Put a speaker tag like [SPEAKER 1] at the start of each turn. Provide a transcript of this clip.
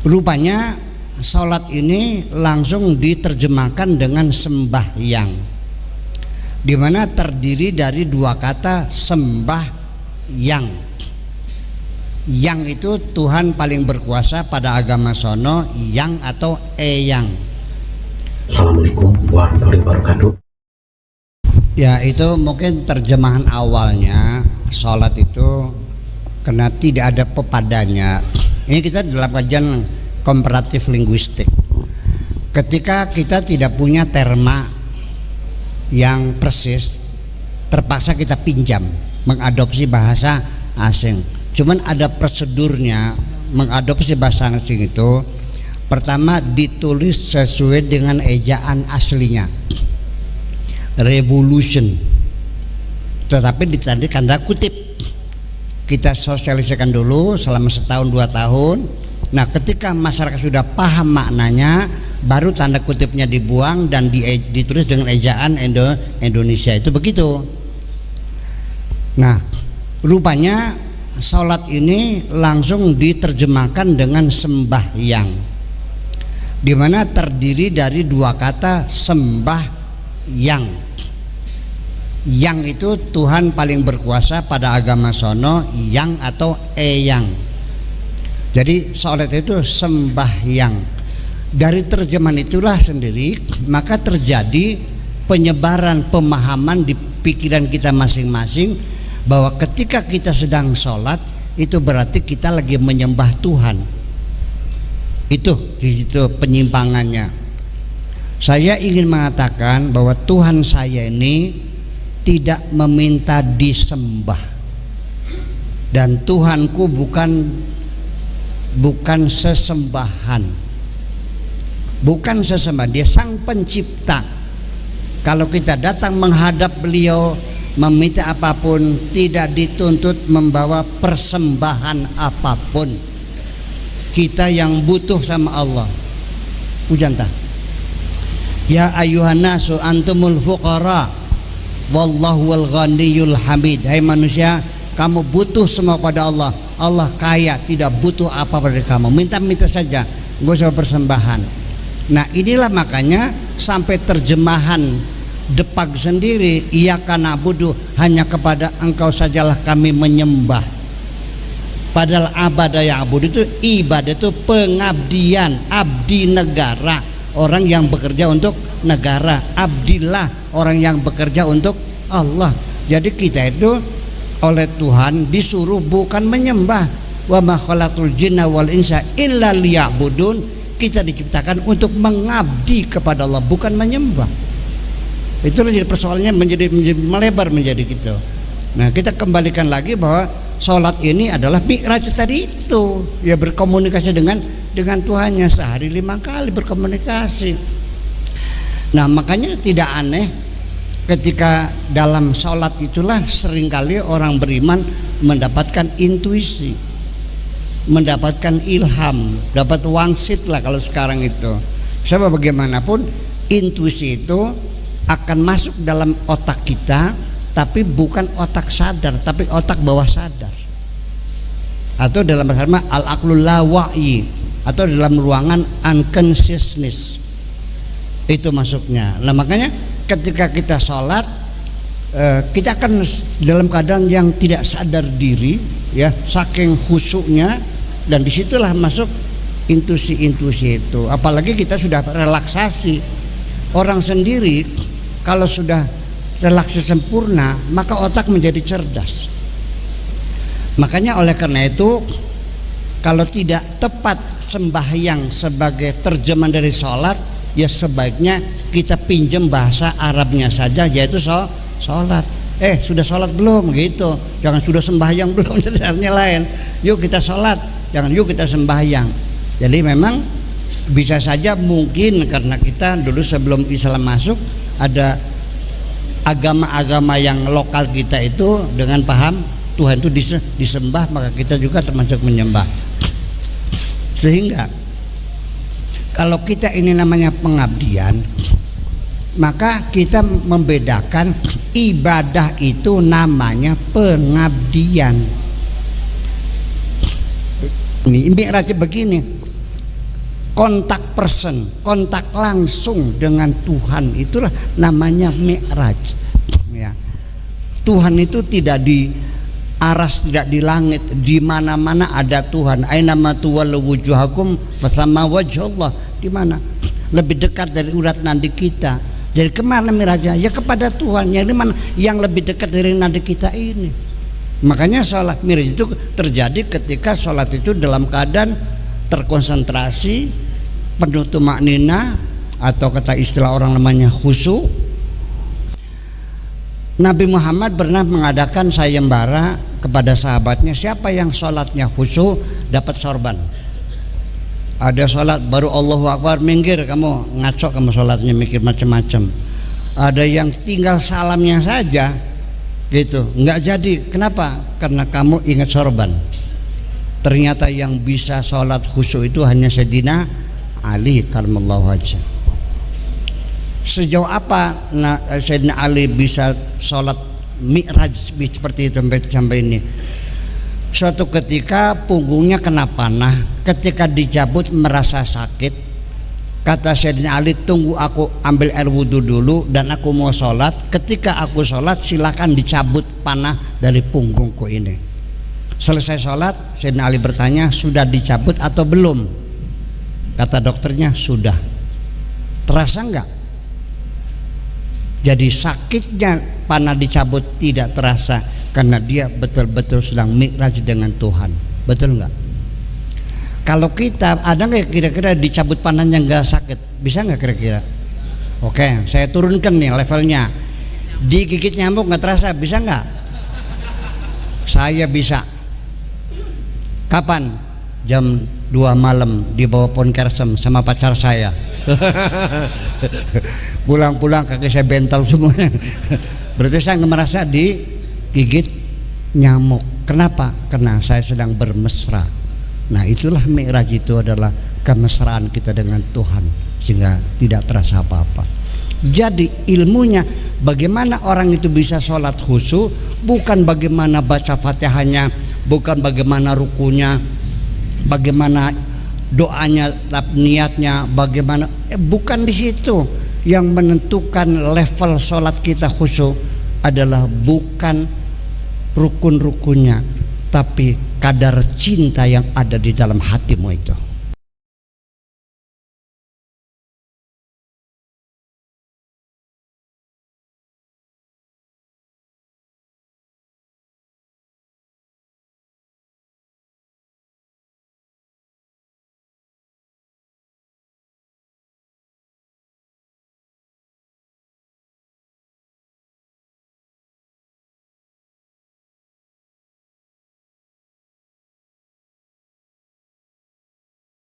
[SPEAKER 1] Rupanya sholat ini langsung diterjemahkan dengan sembahyang, di mana terdiri dari dua kata sembah yang. Yang itu Tuhan paling berkuasa pada agama sono, yang atau eyang.
[SPEAKER 2] Assalamualaikum warahmatullahi wabarakatuh.
[SPEAKER 1] Ya, itu mungkin terjemahan awalnya. Sholat itu karena tidak ada pepadanya. Ini kita dalam kajian komparatif linguistik. Ketika kita tidak punya terma yang persis, terpaksa kita pinjam mengadopsi bahasa asing. Cuman ada prosedurnya mengadopsi bahasa asing itu. Pertama, ditulis sesuai dengan ejaan aslinya, revolution, tetapi ditandai tanda kutip. Kita sosialisasikan dulu selama setahun 2 tahun. Nah, ketika masyarakat sudah paham maknanya, baru tanda kutipnya dibuang dan ditulis dengan ejaan Indonesia. Itu begitu. Nah, rupanya sholat ini langsung diterjemahkan dengan sembahyang, di mana terdiri dari dua kata sembah yang. Yang itu Tuhan paling berkuasa pada agama sono, yang atau eyang. Jadi sholat itu sembahyang. Dari terjemahan itulah sendiri maka terjadi penyebaran pemahaman di pikiran kita masing-masing bahwa ketika kita sedang sholat itu berarti kita lagi menyembah Tuhan. Itu di situ penyimpangannya. Saya ingin mengatakan bahwa Tuhan saya ini tidak meminta disembah, dan Tuhanku bukan sesembahan, bukan sesembahan. Dia sang pencipta. Kalau kita datang menghadap beliau meminta apapun, tidak dituntut membawa persembahan apapun. Kita yang butuh sama Allah. Ujantah, ya ayuhan nasu antumul fuqara wallahu wal ghaniyul hamid. Hai manusia, kamu butuh semua pada Allah. Allah kaya, tidak butuh apa dari kamu. Minta-minta saja, nggak usah persembahan. Nah, inilah makanya sampai terjemahan Depag sendiri, iyyaka na'budu, hanya kepada engkau sajalah kami menyembah. Padahal abadah ya'bud itu ibadah, itu pengabdian, abdi negara, orang yang bekerja untuk negara. Abdillah, orang yang bekerja untuk Allah. Jadi kita itu oleh Tuhan disuruh bukan menyembah. Wa ma khalaqtul jinna wal insa illa liya'budun. Kita diciptakan untuk mengabdi kepada Allah, bukan menyembah. Itu jadi persoalannya menjadi melebar menjadi gitu. Nah, kita kembalikan lagi bahwa sholat ini adalah mi'raj tadi itu, ya, berkomunikasi dengan Tuhannya. Sehari 5 kali berkomunikasi. Nah, makanya tidak aneh ketika dalam sholat itulah seringkali orang beriman mendapatkan intuisi, mendapatkan ilham, dapat wangsit lah kalau sekarang itu. Sebab bagaimanapun intuisi itu akan masuk dalam otak kita, tapi bukan otak sadar, tapi otak bawah sadar, atau dalam bahasa Arab al-aqlul la wa'yi, atau dalam ruangan unconsciousness itu masuknya. Nah, makanya ketika kita sholat, kita akan dalam keadaan yang tidak sadar diri, ya, saking khusyuknya, dan disitulah masuk intuisi itu. Apalagi kita sudah relaksasi. Orang sendiri kalau sudah relaksasi sempurna, maka otak menjadi cerdas. Makanya oleh karena itu, kalau tidak tepat sembahyang sebagai terjemahan dari sholat, ya sebaiknya kita pinjam bahasa Arabnya saja, yaitu sholat. Sudah sholat belum? Gitu. Jangan sudah sembahyang belum, artinya lain. Yuk kita sholat, jangan yuk kita sembahyang. Jadi memang bisa saja mungkin karena kita dulu sebelum Islam masuk, ada agama-agama yang lokal kita itu dengan paham Tuhan itu disembah, maka kita juga termasuk menyembah. Sehingga kalau kita ini namanya pengabdian, maka kita membedakan ibadah itu namanya pengabdian. Ini mi'raj begini. kontak person, kontak langsung dengan Tuhan. Itulah namanya Mi'raj ya. Tuhan itu tidak di aras, tidak di langit, di mana-mana ada Tuhan. Aina ma tuwallu wujuhakum fasamma wajhullah. Di mana? Lebih dekat dari urat nadi kita. Jadi kemana Mi'rajnya? Ya kepada Tuhan. Yang mana? Yang lebih dekat dari nadi kita ini. Makanya sholat Mi'raj itu terjadi ketika sholat itu dalam keadaan terkonsentrasi, penuh tumaknina, atau kata istilah orang namanya khusyuk. Nabi Muhammad pernah mengadakan sayembara kepada sahabatnya, siapa yang sholatnya khusyuk dapat sorban. Ada sholat baru Allahu Akbar, minggir kamu, ngaco kamu sholatnya, mikir macam-macam. Ada yang tinggal salamnya saja gitu, nggak jadi. Kenapa? Karena kamu ingat sorban. Ternyata yang bisa sholat khusyuk itu hanya Sayyidina Ali karramallahu wajhah. Sejauh apa Sayyidina Ali bisa sholat Mi'raj seperti itu sampai ini? Suatu ketika punggungnya kena panah, ketika dicabut merasa sakit. Kata Sayyidina Ali, tunggu aku ambil air wudhu dulu dan aku mau sholat. Ketika aku sholat silakan dicabut panah dari punggungku ini. Selesai sholat, Sayyidina Ali bertanya, sudah dicabut atau belum? Kata dokternya, sudah. Terasa enggak? Jadi sakitnya panah dicabut tidak terasa, karena dia betul-betul sedang Mi'raj dengan Tuhan. Betul enggak? Kalau kita ada nggak kira-kira dicabut panahnya nggak sakit? Bisa nggak kira-kira? Oke, saya turunkan nih levelnya. Digigit nyamuk nggak terasa, bisa nggak? Saya bisa. Kapan? Jam 2 malam di bawah pohon kersem sama pacar saya. Pulang-pulang kaki saya bental semuanya. Berarti saya nggak merasa digigit nyamuk. Kenapa? Karena saya sedang bermesra. Nah itulah Mi'raj, itu adalah kemesraan kita dengan Tuhan, sehingga tidak terasa apa-apa. Jadi ilmunya bagaimana orang itu bisa sholat khusyuk, bukan bagaimana baca Fatihahnya, bukan bagaimana rukunya, bagaimana doanya, niatnya bagaimana, bukan di situ. Yang menentukan level sholat kita khusyuk adalah bukan rukun-rukunnya, tapi kadar cinta yang ada di dalam hatimu itu.